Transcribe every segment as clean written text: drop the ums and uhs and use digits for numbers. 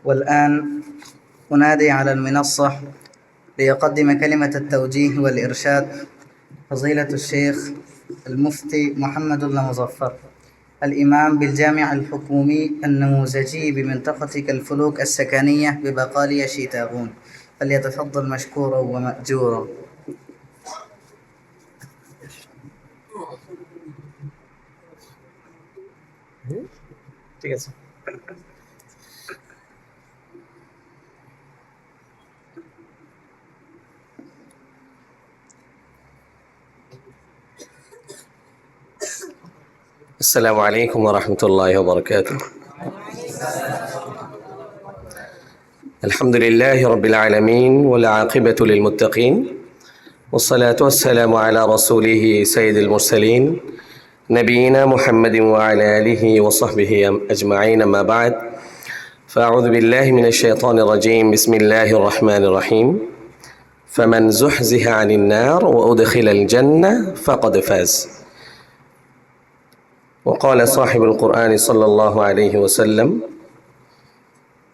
والآن أنادي على المنصة ليقدم كلمة التوجيه والإرشاد فضيلة الشيخ المفتي محمد الله مظفر، الإمام بالجامع الحكومي النموذجي بمنطقة كالفلوك السكنية ببقالية شيتاغون، فليتفضل مشكورا ومأجورا. ঠিক আছে। السلام عليكم ورحمة الله وبركاته. الحمد لله رب العالمين والعاقبة للمتقين والصلاة والسلام على رسوله سيد المرسلين نبينا محمد وعلى آله وصحبه أجمعين، أما بعد، فأعوذ بالله من الشيطان الرجيم. بسم الله الرحمن الرحيم. فمن زحزح عن النار وأدخل الجنة فقد فاز. وقال صاحب القرآن صلى الله عليه وسلم: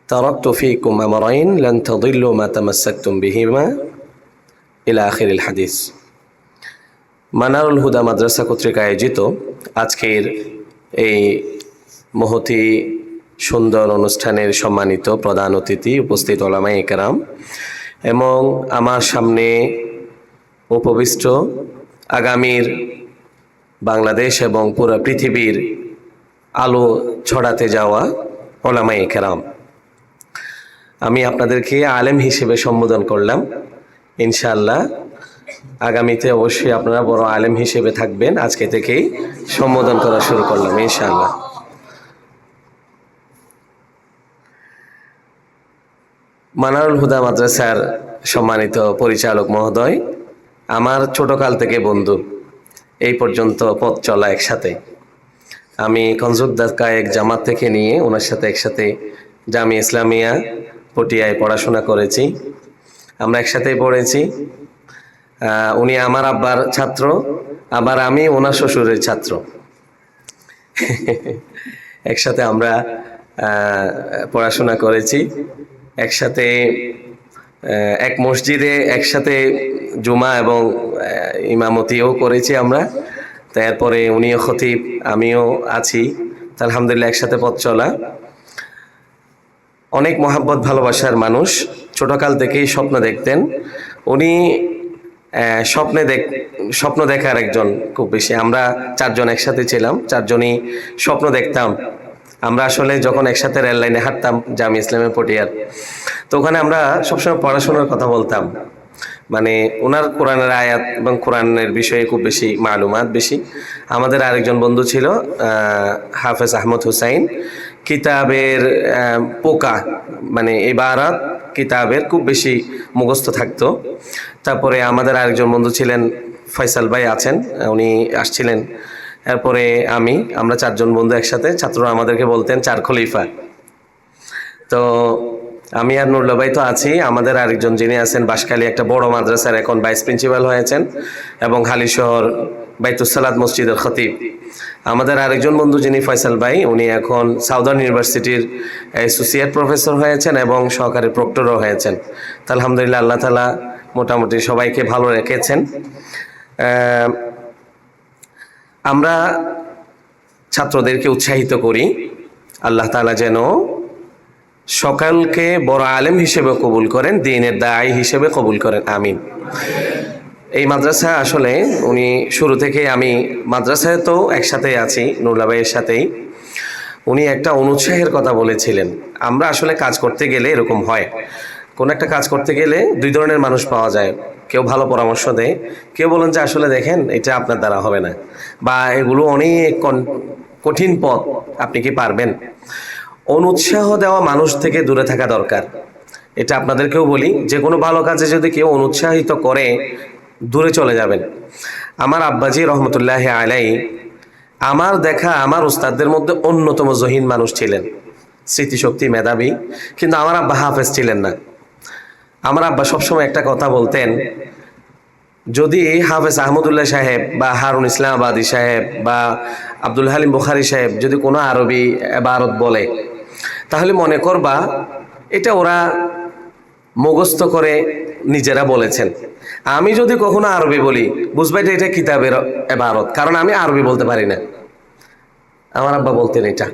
تركت فيكم أمرين لن تضلوا ما تمسكتم بهما إلى آخر الحديث. মানারুল হুদা মাদ্রাসা কর্তৃক আয়োজিত আজকের এই মহতি সুন্দর অনুষ্ঠানের সম্মানিত প্রধান অতিথি, উপস্থিত ওলামায়ে কেরাম এবং আমার সামনে উপবিষ্ট আগামীর বাংলাদেশ এবং পুরো পৃথিবীর আলো ছড়াতে যাওয়া ওলামায়ে কেরাম, আমি আপনাদেরকে আলেম হিসেবে সম্বোধন করলাম। ইনশাআল্লাহ আগামীতে অবশ্যই আপনারা বড় আলেম হিসেবে থাকবেন। আজকে থেকেই সম্বোধন করা শুরু করলাম ইনশাআল্লাহ। মানারুল হুদা মাদ্রাসার সম্মানিত পরিচালক মহোদয় আমার ছোটকাল থেকে বন্ধু, এই পর্যন্ত পথ চলা একসাথে। আমি কনজুদ্দাকায়েক জামাত থেকে নিয়ে ওনার সাথে একসাথে জামিয়া ইসলামিয়া পটিয়ায় পড়াশোনা করেছি, আমরা একসাথেই পড়েছি। উনি আমার আব্বার ছাত্র, আবার আমি ওনার শ্বশুরের ছাত্র। একসাথে আমরা পড়াশোনা করেছি, একসাথে এক মসজিদে একসাথে জুমা এবং ইমামতিও করেছি আমরা। তারপরে উনিও খতিব, আমিও আছি, আলহামদুলিল্লাহ একসাথে পথ চলা। অনেক মহাব্বত ভালোবাসার মানুষ, ছোটকাল থেকেই স্বপ্ন দেখতেন উনি। স্বপ্ন দেখার একজন খুব বেশি। আমরা চারজন একসাথে ছিলাম, চারজনই স্বপ্ন দেখতাম। আমরা আসলে যখন একসাথে রেল লাইনে হাঁটতাম জামিয়া ইসলামিয়া পটিয়ার, তো ওখানে আমরা সবসময় পড়াশোনার কথা বলতাম। মানে ওনার কোরআনের আয়াত এবং কোরআনের বিষয়ে খুব বেশি মালুমাত বেশি। আমাদের আরেকজন বন্ধু ছিল হাফেজ আহমদ হুসাইন, কিতাবের পোকা মানে ইবারাত কিতাবের খুব বেশি মুখস্থ থাকতো। তারপরে আমাদের আরেকজন বন্ধু ছিলেন ফয়সাল ভাই, আছেন, উনি আসছিলেন। এরপরে আমরা চারজন বন্ধু একসাথে, ছাত্ররা আমাদেরকে বলতেন চার খলিফা। তো আমি আর নুরুল্লাহ ভাই তো আছি, আমাদের আরেকজন যিনি আছেন বাঁশখালী একটা বড় মাদ্রাসার এখন ভাইস প্রিন্সিপাল হয়েছেন এবং হালিশহর বাইতুসালাত মসজিদের খতিব। আমাদের আরেকজন বন্ধু যিনি ফয়সাল ভাই, উনি এখন সাউদার্ন ইউনিভার্সিটির অ্যাসোসিয়েট প্রফেসর হয়েছেন এবং সহকারী প্রক্টরও হয়েছেন। তো আলহামদুলিল্লাহ আল্লাহ তাআলা মোটামুটি সবাইকে ভালো রেখেছেন। আমরা ছাত্রদেরকে উৎসাহিত করি আল্লাহ তাআলা যেন সকলকে বড় আলেম হিসেবে কবুল করেন, দ্বীনের দায়ী হিসেবে কবুল করেন, আমিন। এই মাদ্রাসা আসলে উনি শুরু থেকে, আমি মাদ্রাসায় তো একসাথে আছি নুরুল্লাহ ভাইয়ের সাথেই। উনি একটা অনুৎসাহের কথা বলেছিলেন। আমরা আসলে কাজ করতে গেলে এরকম হয়, কোন একটা কাজ করতে গেলে দুই ধরনের মানুষ পাওয়া যায়। কেউ ভালো পরামর্শ দেয়, কেউ বলেন যে আসলে দেখেন এটা আপনার দ্বারা হবে না, বা এগুলো অনেক কঠিন পথ, আপনি কি পারবেন। অনুৎসাহ দেওয়া মানুষ থেকে দূরে থাকা দরকার। এটা আপনাদেরকেও বলি, যে কোনো ভালো কাজে যদি কেউ অনুৎসাহিত করে দূরে চলে যাবেন। আমার আব্বাজি রহমতুল্লাহ আলাই আমার দেখা আমার উস্তাদদের মধ্যে অন্যতম জহিন মানুষ ছিলেন, স্মৃতিশক্তি মেধাবী, কিন্তু আমার আব্বা হাফেজ ছিলেন না। আমার আব্বা সবসময় একটা কথা বলতেন, যদি হাফেজ আহমদুল্লাহ সাহেব বা হারুন ইসলাম আবাদী সাহেব বা আব্দুল হালিম বুখারী সাহেব যদি কোনো আরবি ইবারত বলে, তাহলে মনে করবা এটা ওরা মুখস্থ করে নিজেরা বলেছেন। আমি যদি কখনো আরবি বলি বুঝবে এটা কিতাবের ইবারত, কারণ আমি আরবি বলতে পারি না। আমার আব্বা বলতেন এটা।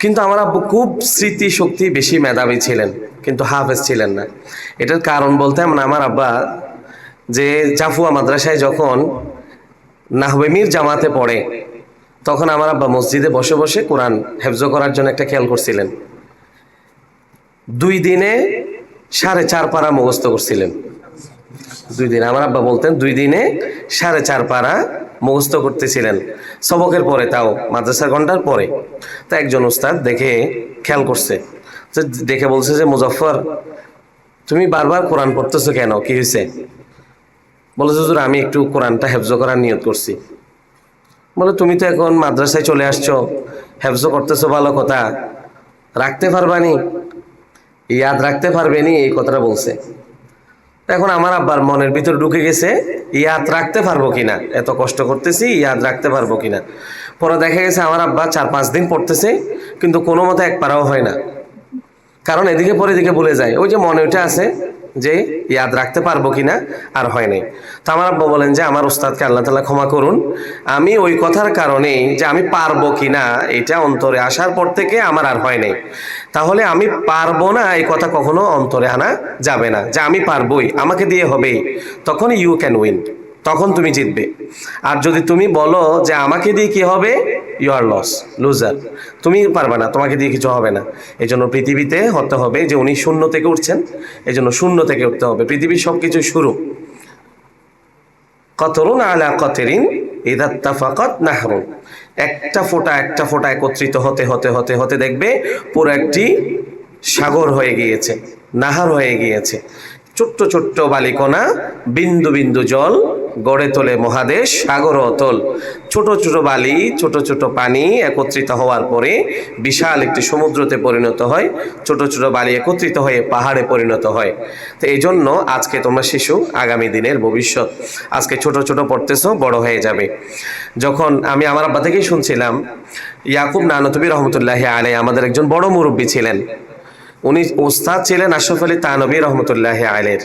কিন্তু আমার আব্বু খুব স্মৃতি শক্তি বেশি মেধাবী ছিলেন, কিন্তু হাফেজ ছিলেন না। এটার কারণ বলতে আমার আব্বা যে জাফুয়া মাদ্রাসায় যখন নাহওয়ে জামাতে পড়ে, তখন আমার আব্বা মসজিদে বসে বসে কোরআন হেফজ করার জন্য একটা খেয়াল করছিলেন। 2 দিনে 4.5 পারা মুখস্থ করছিলেন। 2 দিনে আমার আব্বা বলতেন 2 দিনে 4.5 পারা মুখস্থ করতেছিলেন সবকের পরে, তাও মাদ্রাসার ঘন্টার পরে। তা একজন উস্তাদ দেখে খেয়াল করছে, দেখে বলছে যে মুজফফর তুমি বারবার কোরআন পড়তেছো কেন, কি হয়েছে? বলে হুজুর আমি একটু কোরআনটা হেফজ করার নিয়ত করছি। বলে তুমি তো এখন মাদ্রাসায় চলে আসছো, হেফজ করতেছো ভালো কথা, রাখতে পারবানি, ইয়াদ রাখতে পারবেনি, এই কথাটা বলছে। এখন আমার আব্বার মনের ভিতর ঢুকে গেছে ইয়াদ রাখতে পারবো কিনা, এত কষ্ট করতেছি ইয়াদ রাখতে পারবো কিনা। পরে দেখা গেছে আমার আব্বা 4-5 দিন পড়তেছে, কিন্তু কোনো মতে 1 পারাও হয় না, কারণ এদিকে পরে এদিকে ভুলে যায়। ওই যে মনে ওঠে আছে যে ইয়াদ রাখতে পারবো কিনা, আর হয় নাই। তো আমার আব্বা বলেন যে আমার উস্তাদকে আল্লাহ তাআলা ক্ষমা করুন, আমি ওই কথার কারণেই যে আমি পারবো কিনা এটা অন্তরে আসার পর থেকে আমার আর হয় নাই। তাহলে আমি পারবো না এই কথা কখনো অন্তরে আনা যাবে না, যে আমি পারবোই, আমাকে দিয়ে হবেই, তখন ইউ ক্যান উইন, তখন তুমি জিতবে। আর যদি তুমি বলো যে আমাকে দিয়ে কি হবে, ইউ আর লুজার, তুমি পারবে না, তোমাকে দিয়ে কিছু হবে না। এই জন্য পৃথিবীতে হতে হবে যে উনি শূন্য থেকে উঠছেন, এই জন্য শূন্য থেকে উঠতে হবে। পৃথিবীর সবকিছু শুরু কতরুন আলা কতরিন ইযা ইত্তাফাকাত নাহরুন, একটা ফোঁটা একত্রিত হতে হতে হতে হতে দেখবে পুরো একটি সাগর হয়ে গিয়েছে, নাহার হয়ে গিয়েছে। ছোট্ট ছোট্ট বালিকণা বিন্দু বিন্দু জল গড়ে তোলে মহাদেশ সাগর অতল। ছোট ছোট বালি, ছোট ছোট পানি একত্রিত হওয়ার পরে বিশাল একটি সমুদ্রতে পরিণত হয়। ছোট ছোট বালি একত্রিত হয়ে পাহাড়ে পরিণত হয়। তো এই জন্য আজকে তোমরা শিশু, আগামী দিনের ভবিষ্যৎ। আজকে ছোট ছোট পড়তেছো, বড় হয়ে যাবে। যখন আমি আমার আব্বা থেকেই শুনছিলাম, ইয়াকুব নানতুবি রহমতুল্লাহি আলাইহি আমাদের একজন বড় মুরব্বী ছিলেন। উনি উস্তাদ ছিলেন আশরাফ আলী থানভী রহমতুল্লাহি আলাইহির।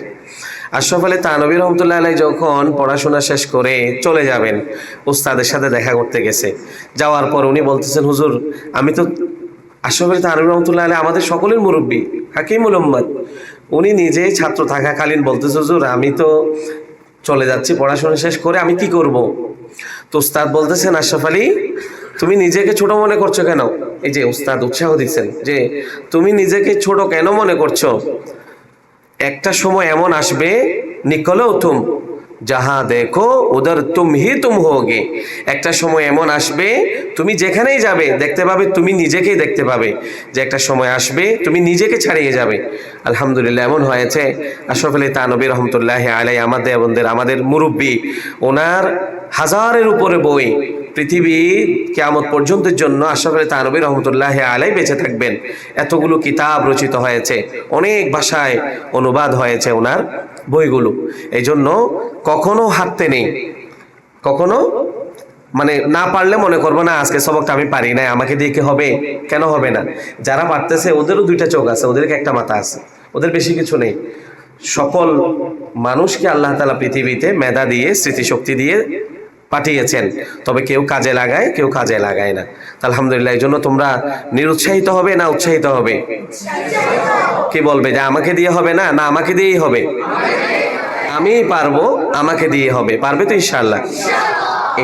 আশরাফ আলী থানভী রহমতুল্লাহি আলাইহি যখন পড়াশোনা শেষ করে চলে যাবেন, উস্তাদের সাথে দেখা করতে গেছে। যাওয়ার পর উনি বলতেছেন, হুজুর আমি তো আশরাফ আলী থানভী রহমতুল্লাহি আলাইহি আমাদের সকলের মুরব্বী, হাকিমুল উম্মত। উনি নিজে ছাত্র থাকাকালীন বলতেছে, হুজুর আমি তো চলে যাচ্ছি পড়াশোনা শেষ করে, আমি কি করব? তো উস্তাদ বলতেছেন, আশরাফ আলী তুমি নিজেকে ছোট মনে করছো কেন? এই যে উস্তাদ উৎসাহ দিচ্ছেন যে তুমি নিজেকে ছোট কেন মনে করছো? একটা সময় এমন আসবে, নিকলো তুম যাহা দেখো উধর তুম হি তুম হোগে। একটা সময় এমন আসবে তুমি যেখানেই যাবে দেখতে পাবে তুমি নিজেকেই দেখতে পাবে, যে একটা সময় আসবে তুমি নিজেকে ছাড়িয়ে যাবে। আলহামদুলিল্লাহ এমন হয়েছে। আশরাফ আলী থানভী রহমতুল্লাহি আলাইহি আমাদের মুরব্বী, ওনার 1000-এর উপরে বই, পৃথিবী কিয়ামত পর্যন্তের জন্য আশরাফ আলী থানভী রহমতুল্লাহি আলাইহি বেঁচে থাকবেন। এতগুলো কিতাব রচিত হয়েছে, অনেক ভাষায় অনুবাদ হয়েছে ওনার বইগুলো। এই জন্য কখনো হারতে নেই, কখনো মানে না পারলে মনে করবো না আজকে সবকটা আমি পারি না, আমাকে দিয়ে কি হবে, কেন হবে না? যারা পারতেছে ওদেরও 2টা চোখ আছে, ওদেরকে একটা মাথা আছে, ওদের বেশি কিছু নেই। সকল মানুষকে আল্লাহ তাআলা পৃথিবীতে মেধা দিয়ে, স্মৃতিশক্তি দিয়ে পাঠিয়েছেন, তবে কেউ কাজে লাগায়, কেউ কাজে লাগায় না। আলহামদুলিল্লাহ এই জন্য তোমরা নিরুৎসাহিত হবে না উৎসাহিত হবে? কি বলবে যে আমাকে দিয়ে হবে না, না আমাকে দিয়েই হবে? আমি পারবো, আমাকে দিয়ে হবে। পারবে তো ইনশাআল্লাহ?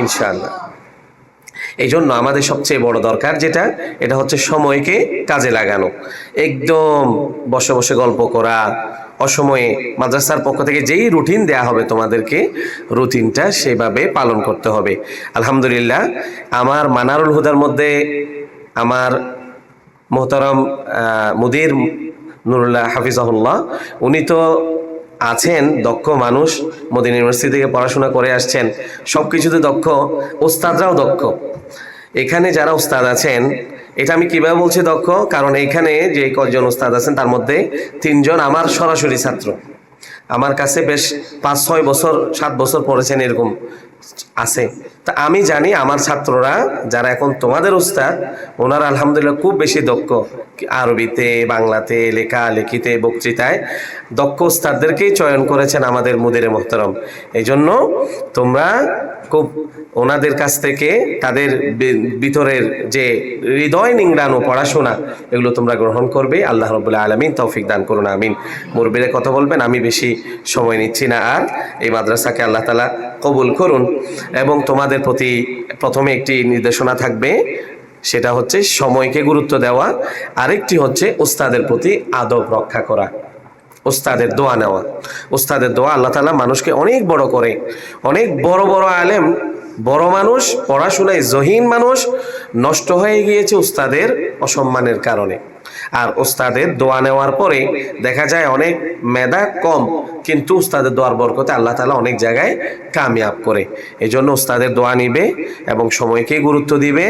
ইনশাআল্লাহ। এই জন্য আমাদের সবচেয়ে বড় দরকার যেটা, এটা হচ্ছে সময়কে কাজে লাগানো। একদম বসে বসে গল্প করা, অসময়ে মাদ্রাসার পক্ষ থেকে যেই রুটিন দেয়া হবে তোমাদেরকে, রুটিনটা সেভাবে পালন করতে হবে। আলহামদুলিল্লাহ আমার মানারুল হুদার মধ্যে আমার মোহতারাম মুদির নুরুল্লাহ হাফিজাহুল্লাহ, উনি তো আছেন দক্ষ মানুষ, মদিনা ইউনিভার্সিটি থেকে পড়াশোনা করে আসছেন, সব কিছুতে দক্ষ, ওস্তাদরাও দক্ষ। এখানে যারা ওস্তাদ আছেন, এটা আমি কিভাবে বলছি দক্ষ, কারণ এইখানে যে কয়েকজন ওস্তাদ আছেন তার মধ্যে 3 জন আমার সরাসরি ছাত্র, আমার কাছে বেশ 5-6 বছর 7 বছর পড়েছেন, এরকম আছে। তা আমি জানি আমার ছাত্ররা যারা এখন তোমাদের উস্তাদ, ওনারা আলহামদুলিল্লাহ খুব বেশি দক্ষ, আরবিতে, বাংলাতে, লেখালেখিতে, বক্তৃতায় দক্ষ উস্তাদদেরকেই চয়ন করেছেন আমাদের মুদিরে মোহতারম। এই জন্য তোমরা খুব ওনাদের কাছ থেকে তাদের ভিতরের যে হৃদয় নিংড়ানো পড়াশোনা, এগুলো তোমরা গ্রহণ করবে। আল্লাহ রাব্বুল আলামিন তৌফিক দান করুন, আমিন। মুরব্বিরা কথা বলবেন, আমি বেশি সময় নিচ্ছি না আর। এই মাদ্রাসাকে আল্লাহ তাআলা কবুল করুন। এবং তোমাদের প্রতি প্রথমে একটি নির্দেশনা থাকবে, সেটা হচ্ছে সময়কে গুরুত্ব দেওয়া, আরেকটি হচ্ছে উস্তাদের প্রতি আদব রক্ষা করা, উস্তাদের দোয়া নেওয়া। উস্তাদের দোয়া আল্লাহ তাআলা মানুষকে অনেক বড় করে। অনেক বড় বড় আলেম, বড় মানুষ, পড়াশোনায় জহিন মানুষ নষ্ট হয়ে গিয়েছে উস্তাদের অসম্মানের কারণে। আর উস্তাদের দোয়া নেওয়ার পরে দেখা যায় অনেক মেধা কম, কিন্তু উস্তাদের দোয়ার বরকতে আল্লাহ তাআলা অনেক জায়গায় কামিয়াব করে। এই জন্য উস্তাদের দোয়া নিবে এবং সময়কে গুরুত্ব দিবে।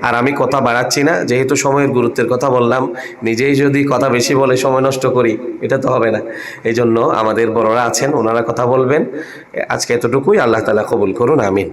আর আমি কথা বাড়াচ্ছি না, যেহেতু সময়ের গুরুত্বের কথা বললাম, নিজেই যদি কথা বেশি বলে সময় নষ্ট করি, এটা তো হবে না। এই জন্য আমাদের বড়রা আছেন, ওনারা কথা বলবেন। আজকে এতটুকুই। আল্লাহ তাআলা কবুল করুন, আমিন।